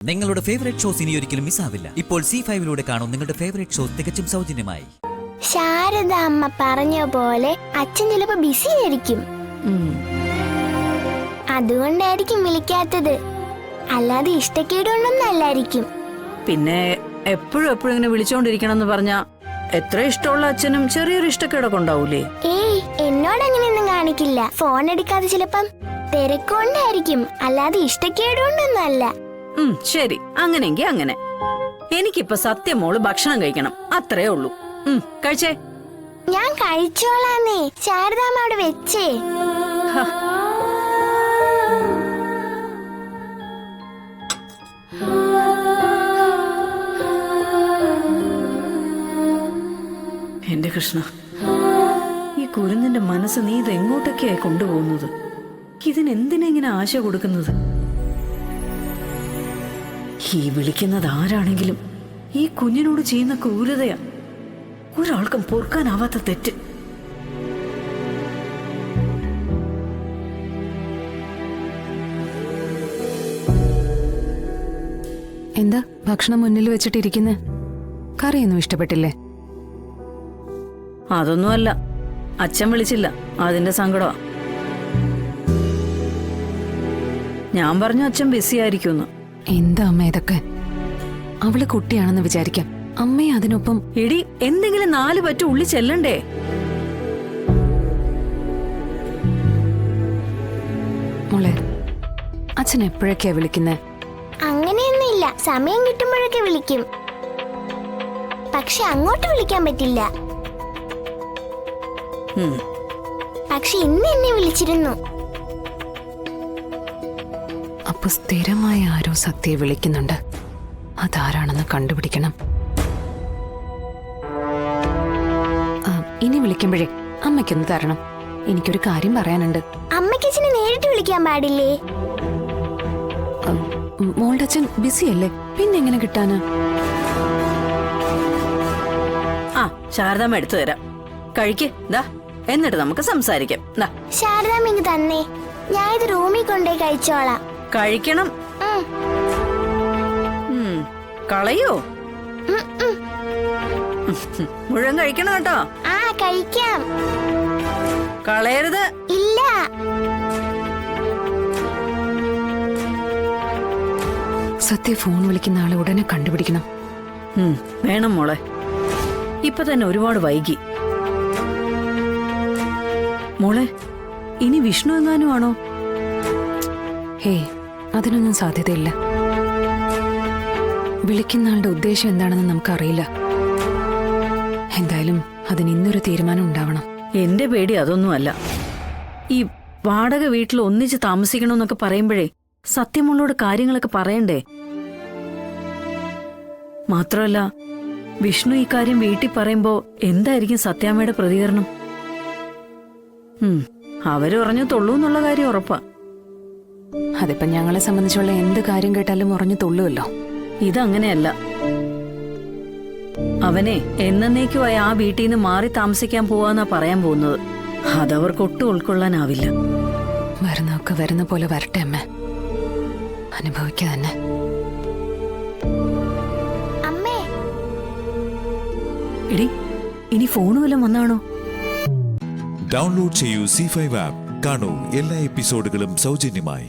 നിങ്ങളുടെ favourite shows ഇനി ഒരിക്കലും മിസ്സാവില്ല. ഇപ്പോൾ C5 കാണും നിങ്ങളുടെ ഫേവറേറ്റ് ഷോസ് തികച്ചും സൗജന്യമായി. ശാരദ അമ്മ പറഞ്ഞ പോലെ അച്ഛൻ ചിലപ്പോ ബിസി ആയിരിക്കും, അതുകൊണ്ടായിരിക്കും വിളിക്കാത്തത്. അല്ലാതെ ഇഷ്ടക്കേടുകൊണ്ടൊന്നല്ലായിരിക്കും. പിന്നെ എപ്പോഴും ഇങ്ങനെ വിളിച്ചോണ്ടിരിക്കണം എന്ന് പറഞ്ഞാ എത്ര ഇഷ്ടമുള്ള അച്ഛനും ചെറിയൊരു ഇഷ്ടക്കേടൊക്കെ ഉണ്ടാവൂലേ? ഏയ്, എന്നോട് അങ്ങനെയൊന്നും കാണിക്കില്ല. ഫോൺ എടുക്കാതെ ചിലപ്പം തിരക്കൊണ്ടായിരിക്കും, അല്ലാതെ ഇഷ്ടക്കേടുകൊണ്ടൊന്നല്ല. ശരി, അങ്ങനെങ്കി അങ്ങനെ. എനിക്കിപ്പൊ സത്യമോള് ഭക്ഷണം കഴിക്കണം, അത്രേ ഉള്ളൂ. കഴിച്ചേ. ഞാൻ കഴിച്ചോളാന്നേ, ശാരദാമ്മ അവിടെ വെച്ചേ. എന്റെ കൃഷ്ണ, ഈ കുരുന്നിന്റെ മനസ്സ് നീ ഇത് എങ്ങോട്ടൊക്കെയായി കൊണ്ടുപോകുന്നത്? ഇതിനെന്തിനാ ഇങ്ങനെ ആശ കൊടുക്കുന്നത്? ഈ വിളിക്കുന്നത് ആരാണെങ്കിലും ഈ കുഞ്ഞിനോട് ചെയ്യുന്ന ക്രൂരതയാ ഒരാൾക്കും പൊറുക്കാനാവാത്ത തെറ്റ്. എന്താ ഭക്ഷണം മുന്നിൽ വെച്ചിട്ടിരിക്കുന്നേ? കറിയൊന്നും ഇഷ്ടപ്പെട്ടില്ലേ? അതൊന്നുമല്ല, അച്ഛൻ വിളിച്ചില്ല, അതിന്റെ സങ്കടമാ. ഞാൻ പറഞ്ഞു അച്ഛൻ ബിസി ആയിരിക്കുമെന്ന്. എന്താ അമ്മ ഇതൊക്കെ? അവള് കുട്ടിയാണെന്ന് വിചാരിക്കാം, അമ്മയെ അതിനൊപ്പം. എടി, എന്തെങ്കിലും 4 പറ്റ ഉള്ളി ചെല്ലണ്ടേ? മോളെ, അച്ഛൻ എപ്പോഴൊക്കെയാ വിളിക്കുന്നേ? അങ്ങനെയൊന്നുമില്ല, സമയം കിട്ടുമ്പോഴൊക്കെ വിളിക്കും. പക്ഷെ അങ്ങോട്ട് വിളിക്കാൻ പറ്റില്ല. പക്ഷെ ഇന്ന് എന്നെ വിളിച്ചിരുന്നു. അപ്പൊ സ്ഥിരമായ ആരോ സത്യയെ വിളിക്കുന്നുണ്ട്. അതാരാണെന്ന് കണ്ടുപിടിക്കണം. ഇനി വിളിക്കുമ്പോഴേ അമ്മയ്ക്കൊന്ന് തരണം. എനിക്കൊരു കാര്യം പറയാനുണ്ട്. അമ്മയ്ക്ക് അച്ഛനെ നേരിട്ട് വിളിക്കാൻ പാടില്ലേ? മോളുടെ അച്ഛൻ ബിസിയല്ലേ, പിന്നെങ്ങനെ കിട്ടാന്? ശാരദാമ്മ എടുത്തു തരാം, കഴിക്ക്. എന്നിട്ട് നമുക്ക് സംസാരിക്കാം. ശാരദാമ്മ ഇങ്ങ് തന്നേ, ഞാൻ ഇത് റൂമിൽ കൊണ്ടേ കഴിച്ചോളാം. കഴിക്കണം. കളയോ? മുഴുവൻ കഴിക്കണം കേട്ടോ. ആ, കഴിക്കാം. കളയരുത്. ഇല്ല. സത്യ ഫോൺ വിളിക്കുന്ന ആളെ ഉടനെ കണ്ടുപിടിക്കണം. വേണം മോളെ, ഇപ്പൊ തന്നെ ഒരുപാട് വൈകി. മോളെ, ഇനി വിഷ്ണു എങ്ങാനും ആണോ? ഹേയ്, അതിനൊന്നും സാധ്യതയില്ല. വിളിക്കുന്ന ആളുടെ ഉദ്ദേശം എന്താണെന്ന് നമുക്കറിയില്ല. എന്തായാലും അതിന് ഇന്നൊരു തീരുമാനം ഉണ്ടാവണം. എന്റെ പേടി അതൊന്നുമല്ല. ഈ വാടക വീട്ടിൽ ഒന്നിച്ച് താമസിക്കണമെന്നൊക്കെ പറയുമ്പോഴേ സത്യമോളോട് കാര്യങ്ങളൊക്കെ പറയണ്ടേ? മാത്രമല്ല, വിഷ്ണു ഈ കാര്യം വീട്ടിൽ പറയുമ്പോ എന്തായിരിക്കും സത്യാമ്മയുടെ പ്രതികരണം? അവര് പറഞ്ഞു തൊള്ളൂ എന്നുള്ള കാര്യം ഉറപ്പാ. അതിപ്പോ ഞങ്ങളെ സംബന്ധിച്ചുള്ള എന്ത് കാര്യം കേട്ടാലും ഉറഞ്ഞു തൊള്ളുമല്ലോ. ഇതങ്ങനെയല്ല. അവനെ എന്നേക്കുമായി ആ വീട്ടിൽ നിന്ന് മാറി താമസിക്കാൻ പോവാന്നാ പറയാൻ പോകുന്നത്. അതവർക്ക് ഒട്ടും ഉൾക്കൊള്ളാനാവില്ല. വരുന്നൊക്കെ വരുന്ന പോലെ വരട്ടെ അമ്മ, അനുഭവിക്കുക തന്നെ. അമ്മേ, എടി, ഇനി ഫോണ് വല്ലതും വന്നാണോ? ഡൗൺലോഡ് ചെയ്യൂ C5 ആപ്പ്. കാണൂ എല്ലാ എപ്പിസോഡുകളും സൗജന്യമായി.